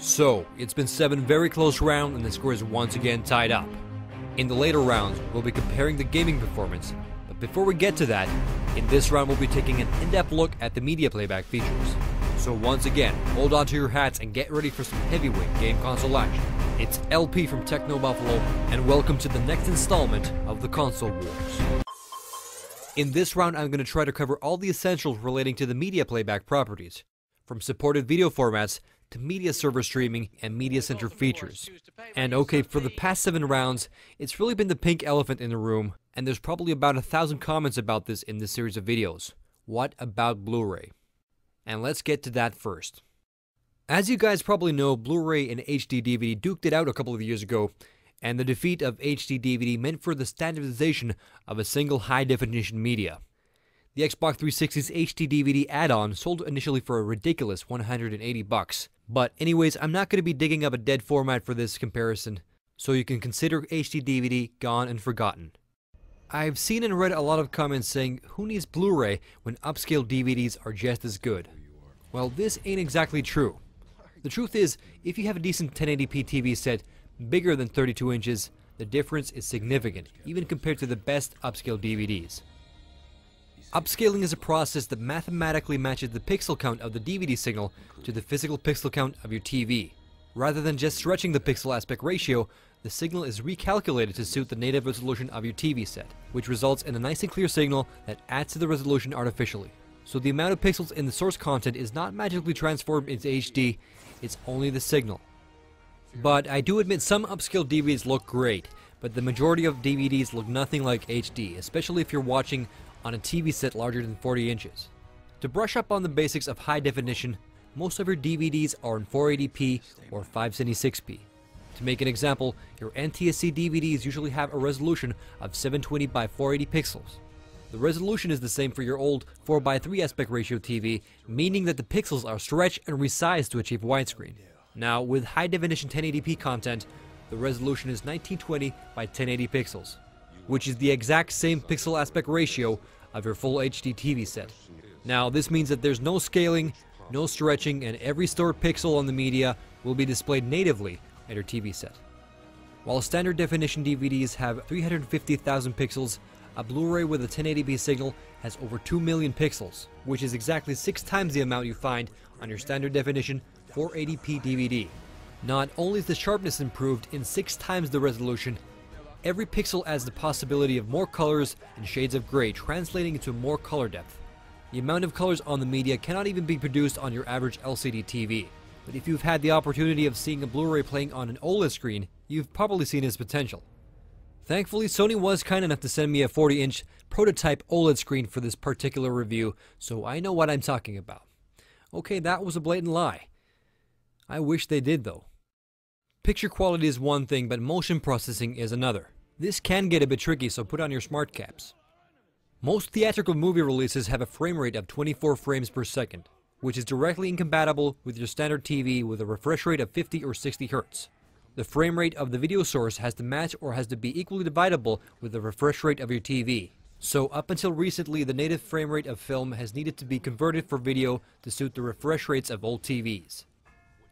So, it's been 7 very close rounds and the score is once again tied up. In the later rounds, we'll be comparing the gaming performance, but before we get to that, in this round we'll be taking an in-depth look at the media playback features. So once again, hold on to your hats and get ready for some heavyweight game console action. It's LP from Techno Buffalo, and welcome to the next installment of the Console Wars. In this round, I'm going to try to cover all the essentials relating to the media playback properties, from supported video formats to media server streaming and media center features. And okay, for the past 7 rounds, it's really been the pink elephant in the room, and there's probably about 1,000 comments about this in this series of videos. What about Blu-ray? And let's get to that first. As you guys probably know, Blu-ray and HD DVD duked it out a couple of years ago, and the defeat of HD DVD meant for the standardization of a single high-definition media. The Xbox 360's HD DVD add-on sold initially for a ridiculous $180. But anyways, I'm not going to be digging up a dead format for this comparison, so you can consider HD DVD gone and forgotten. I've seen and read a lot of comments saying, who needs Blu-ray when upscale DVDs are just as good? Well, this ain't exactly true. The truth is, if you have a decent 1080p TV set bigger than 32 inches, the difference is significant, even compared to the best upscale DVDs. Upscaling is a process that mathematically matches the pixel count of the DVD signal to the physical pixel count of your TV. Rather than just stretching the pixel aspect ratio, the signal is recalculated to suit the native resolution of your TV set, which results in a nice and clear signal that adds to the resolution artificially. So the amount of pixels in the source content is not magically transformed into HD, it's only the signal. But I do admit some upscale DVDs look great, but the majority of DVDs look nothing like HD, especially if you're watching on a TV set larger than 40 inches. To brush up on the basics of high definition, most of your DVDs are in 480p or 576p. To make an example, your NTSC DVDs usually have a resolution of 720 by 480 pixels. The resolution is the same for your old 4:3 aspect ratio TV, meaning that the pixels are stretched and resized to achieve widescreen. Now, with high definition 1080p content, the resolution is 1920 by 1080 pixels, which is the exact same pixel aspect ratio of your full HD TV set. Now, this means that there's no scaling, no stretching, and every stored pixel on the media will be displayed natively at your TV set. While standard definition DVDs have 350,000 pixels, a Blu-ray with a 1080p signal has over 2 million pixels, which is exactly 6 times the amount you find on your standard definition 480p DVD. Not only is the sharpness improved in 6 times the resolution, every pixel adds the possibility of more colors and shades of gray, translating into more color depth. The amount of colors on the media cannot even be produced on your average LCD TV. But if you've had the opportunity of seeing a Blu-ray playing on an OLED screen, you've probably seen its potential. Thankfully, Sony was kind enough to send me a 40-inch prototype OLED screen for this particular review, so I know what I'm talking about. Okay, that was a blatant lie. I wish they did though. Picture quality is one thing, but motion processing is another. This can get a bit tricky, so put on your smart caps. Most theatrical movie releases have a frame rate of 24 frames per second, which is directly incompatible with your standard TV with a refresh rate of 50 or 60 Hz. The frame rate of the video source has to match or has to be equally dividable with the refresh rate of your TV. So up until recently, the native frame rate of film has needed to be converted for video to suit the refresh rates of old TVs.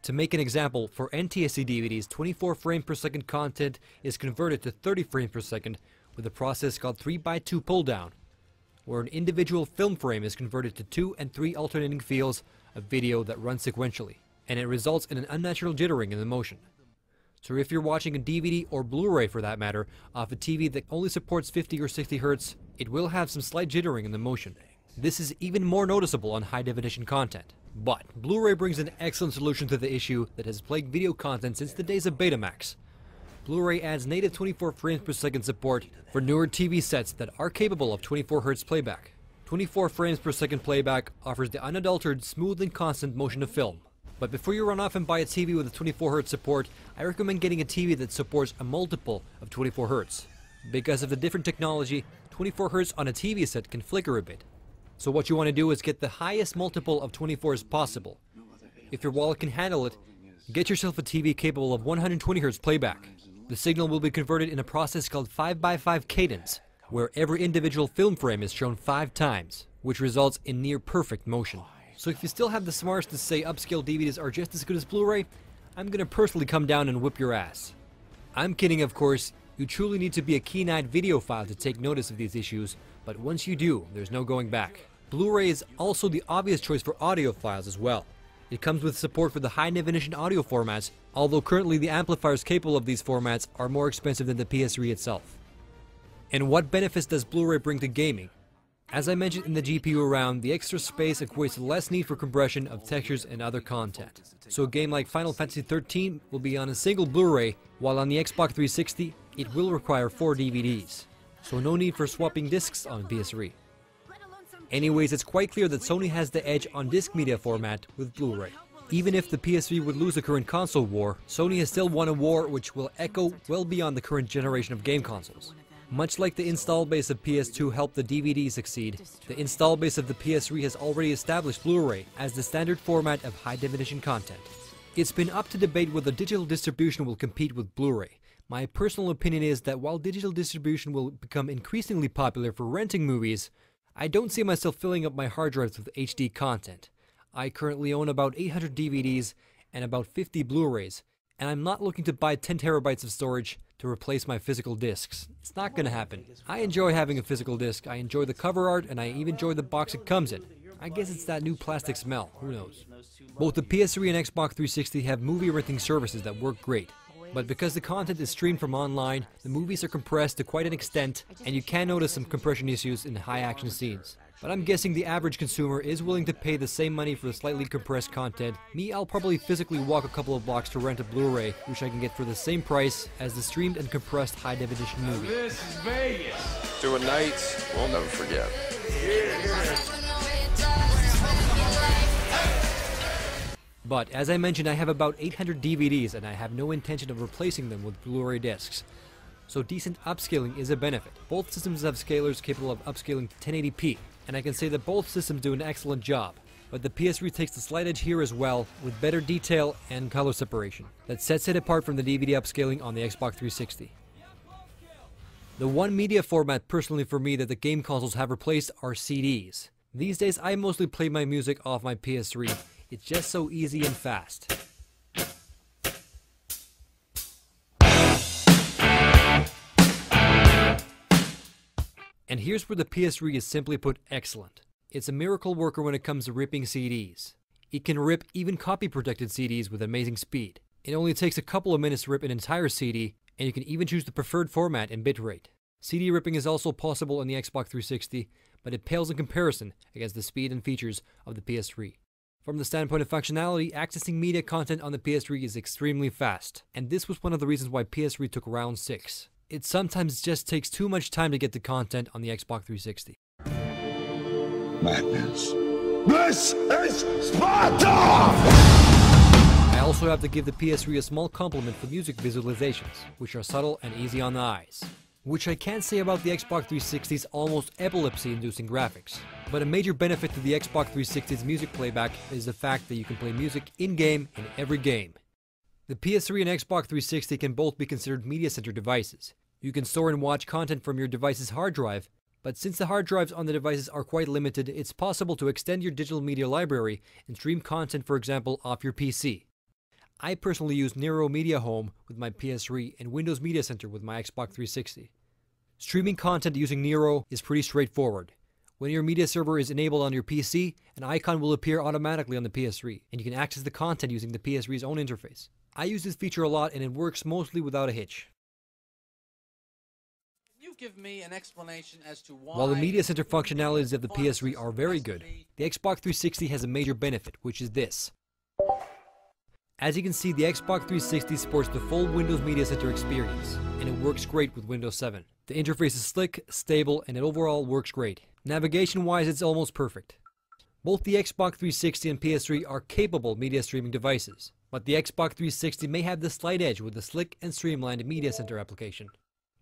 To make an example, for NTSC DVDs, 24 frames per second content is converted to 30 frames per second with a process called 3:2 pull down, where an individual film frame is converted to 2 and 3 alternating fields of video that run sequentially, and it results in an unnatural jittering in the motion. So if you're watching a DVD or Blu-ray for that matter off a TV that only supports 50 or 60 Hz, it will have some slight jittering in the motion. This is even more noticeable on high definition content. But Blu-ray brings an excellent solution to the issue that has plagued video content since the days of Betamax. Blu-ray adds native 24 frames per second support for newer TV sets that are capable of 24 Hz playback. 24 frames per second playback offers the unadulterated, smooth and constant motion of film. But before you run off and buy a TV with a 24 Hz support, I recommend getting a TV that supports a multiple of 24 Hz. Because of the different technology, 24 Hz on a TV set can flicker a bit. So what you want to do is get the highest multiple of 24 as possible. If your wallet can handle it, get yourself a TV capable of 120 Hz playback. The signal will be converted in a process called 5:5 cadence, where every individual film frame is shown 5 times, which results in near perfect motion. So if you still have the smarts to say upscale DVDs are just as good as Blu-ray, I'm gonna personally come down and whip your ass. I'm kidding, of course. You truly need to be a keen-eyed videophile to take notice of these issues, but once you do, there's no going back. Blu-ray is also the obvious choice for audiophiles as well. It comes with support for the high-definition audio formats, although currently the amplifiers capable of these formats are more expensive than the PS3 itself. And what benefits does Blu-ray bring to gaming? As I mentioned in the GPU round, the extra space equates to less need for compression of textures and other content. So a game like Final Fantasy XIII will be on a single Blu-ray, while on the Xbox 360, it will require 4 DVDs. So no need for swapping discs on PS3. Anyways, it's quite clear that Sony has the edge on disc media format with Blu-ray. Even if the PS3 would lose the current console war, Sony has still won a war which will echo well beyond the current generation of game consoles. Much like the install base of PS2 helped the DVD succeed, the install base of the PS3 has already established Blu-ray as the standard format of high-definition content. It's been up to debate whether digital distribution will compete with Blu-ray. My personal opinion is that while digital distribution will become increasingly popular for renting movies, I don't see myself filling up my hard drives with HD content. I currently own about 800 DVDs and about 50 Blu-rays, and I'm not looking to buy 10 terabytes of storage to replace my physical discs. It's not gonna happen. I enjoy having a physical disc, I enjoy the cover art, and I even enjoy the box it comes in. I guess it's that new plastic smell, who knows. Both the PS3 and Xbox 360 have movie renting services that work great. But because the content is streamed from online, the movies are compressed to quite an extent, and you can notice some compression issues in high action scenes. But I'm guessing the average consumer is willing to pay the same money for the slightly compressed content. Me, I'll probably physically walk a couple of blocks to rent a Blu-ray, which I can get for the same price as the streamed and compressed high-definition movie. This is Vegas. Doing nights we'll never forget. But, as I mentioned, I have about 800 DVDs and I have no intention of replacing them with Blu-ray discs. So decent upscaling is a benefit. Both systems have scalers capable of upscaling to 1080p, and I can say that both systems do an excellent job. But the PS3 takes the slight edge here as well, with better detail and color separation. That sets it apart from the DVD upscaling on the Xbox 360. The one media format personally for me that the game consoles have replaced are CDs. These days I mostly play my music off my PS3. It's just so easy and fast. And here's where the PS3 is simply put excellent. It's a miracle worker when it comes to ripping CDs. It can rip even copy-protected CDs with amazing speed. It only takes a couple of minutes to rip an entire CD, and you can even choose the preferred format and bitrate. CD ripping is also possible on the Xbox 360, but it pales in comparison against the speed and features of the PS3. From the standpoint of functionality, accessing media content on the PS3 is extremely fast, and this was one of the reasons why PS3 took round 6. It sometimes just takes too much time to get the content on the Xbox 360. Madness. This is Sparta! I also have to give the PS3 a small compliment for music visualizations, which are subtle and easy on the eyes. Which I can't say about the Xbox 360's almost epilepsy-inducing graphics. But a major benefit to the Xbox 360's music playback is the fact that you can play music in-game in every game. The PS3 and Xbox 360 can both be considered media center devices. You can store and watch content from your device's hard drive, but since the hard drives on the devices are quite limited, it's possible to extend your digital media library and stream content, for example, off your PC. I personally use Nero Media Home with my PS3 and Windows Media Center with my Xbox 360. Streaming content using Nero is pretty straightforward. When your media server is enabled on your PC, an icon will appear automatically on the PS3, and you can access the content using the PS3's own interface. I use this feature a lot and it works mostly without a hitch. You give me an explanation as to why. While the media center functionalities of the PS3 are very good, the Xbox 360 has a major benefit, which is this. As you can see, the Xbox 360 sports the full Windows Media Center experience, and it works great with Windows 7. The interface is slick, stable, and it overall works great. Navigation-wise, it's almost perfect. Both the Xbox 360 and PS3 are capable media streaming devices, but the Xbox 360 may have the slight edge with the slick and streamlined Media Center application.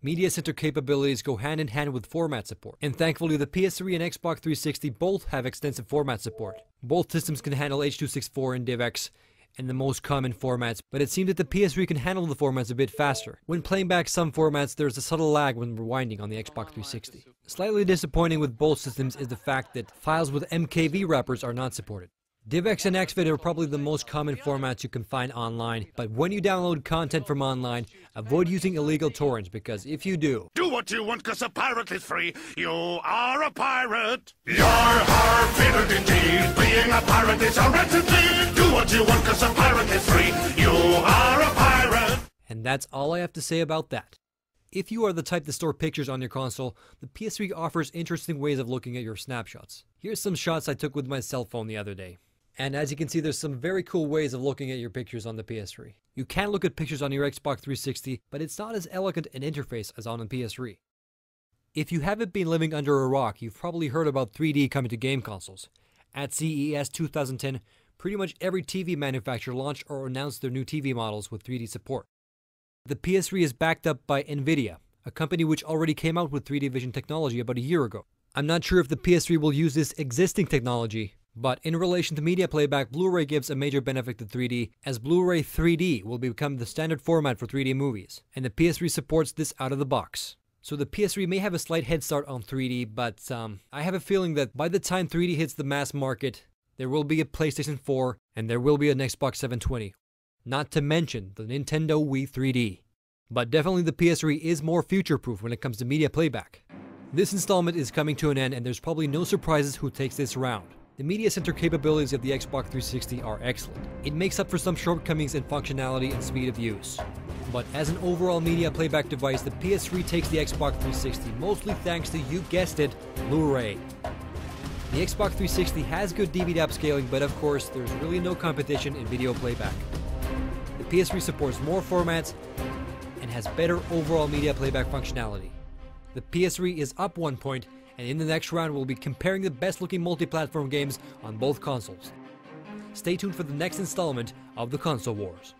Media Center capabilities go hand in hand with format support, and thankfully the PS3 and Xbox 360 both have extensive format support. Both systems can handle H.264 and DivX, and the most common formats, but it seems that the PS3 can handle the formats a bit faster. When playing back some formats, there's a subtle lag when rewinding on the Xbox 360. Slightly disappointing with both systems is the fact that files with MKV wrappers are not supported. DivX and XVID are probably the most common formats you can find online, but when you download content from online, avoid using illegal torrents, because if you do what you want, cause a pirate is free. You are a pirate. You're our favorite indeed. Being a pirate is a wretched deed. Do what you want, cause a pirate is free. You are a pirate. And that's all I have to say about that. If you are the type to store pictures on your console, the PS3 offers interesting ways of looking at your snapshots. Here's some shots I took with my cell phone the other day. And as you can see, there's some very cool ways of looking at your pictures on the PS3. You can look at pictures on your Xbox 360, but it's not as elegant an interface as on the PS3. If you haven't been living under a rock, you've probably heard about 3D coming to game consoles. At CES 2010, pretty much every TV manufacturer launched or announced their new TV models with 3D support. The PS3 is backed up by Nvidia, a company which already came out with 3D vision technology about a year ago. I'm not sure if the PS3 will use this existing technology, but in relation to media playback, Blu-ray gives a major benefit to 3D, as Blu-ray 3D will become the standard format for 3D movies, and the PS3 supports this out of the box. So the PS3 may have a slight head start on 3D, but I have a feeling that by the time 3D hits the mass market, there will be a PlayStation 4 and there will be an Xbox 720. Not to mention the Nintendo Wii 3D. But definitely the PS3 is more future-proof when it comes to media playback. This installment is coming to an end, and there's probably no surprises who takes this round. The media center capabilities of the Xbox 360 are excellent. It makes up for some shortcomings in functionality and speed of use. But as an overall media playback device, the PS3 takes the Xbox 360, mostly thanks to, you guessed it, Blu-ray. The Xbox 360 has good DVD upscaling, but of course, there's really no competition in video playback. The PS3 supports more formats and has better overall media playback functionality. The PS3 is up 1 point, and in the next round we'll be comparing the best looking multi-platform games on both consoles. Stay tuned for the next installment of the Console Wars.